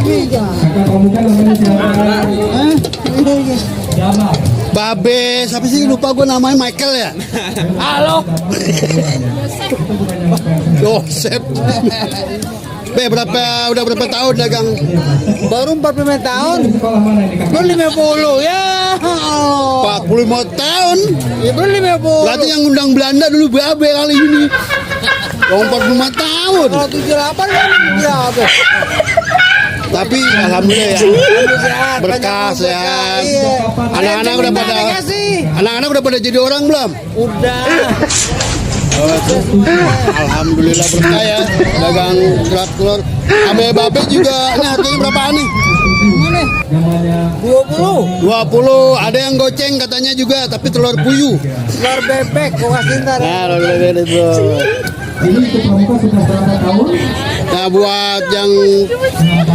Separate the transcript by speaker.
Speaker 1: Kakak pramuka namanya siapa?
Speaker 2: Babe, siapa sih lupa gue namanya Michael ya? Halo. Joseph. Be, udah berapa tahun dagang?
Speaker 3: Baru 45 tahun.
Speaker 1: Sekolah mana ini kakak?
Speaker 3: Baru 50 ya.
Speaker 2: 45 tahun.
Speaker 3: Ya baru 50.
Speaker 2: Berarti yang undang Belanda dulu Babe kali ini. Oh, 45 tahun.
Speaker 3: Kalau 78 kan berapa?
Speaker 2: Tapi alhamdulillah ya.
Speaker 3: Sehat,
Speaker 2: Berkah
Speaker 3: banyak
Speaker 2: sehat.
Speaker 3: iya.
Speaker 2: Anak-anak udah pada Anak-anak udah pada jadi orang belum?
Speaker 3: Udah.
Speaker 2: Alhamdulillah berkah ya. Dagang kerak telur. Abe Babe juga. Ini harganya berapaan nih?
Speaker 1: Namanya
Speaker 3: 20.
Speaker 2: 20. Ada yang goceng katanya juga, tapi telur puyuh.
Speaker 3: Telur bebek kok kasih ntar.
Speaker 2: Nah, telur bebek itu.
Speaker 1: ini untuk pramuka sudah berapa tahun?
Speaker 2: Nah, buat yang
Speaker 1: 6 tahun.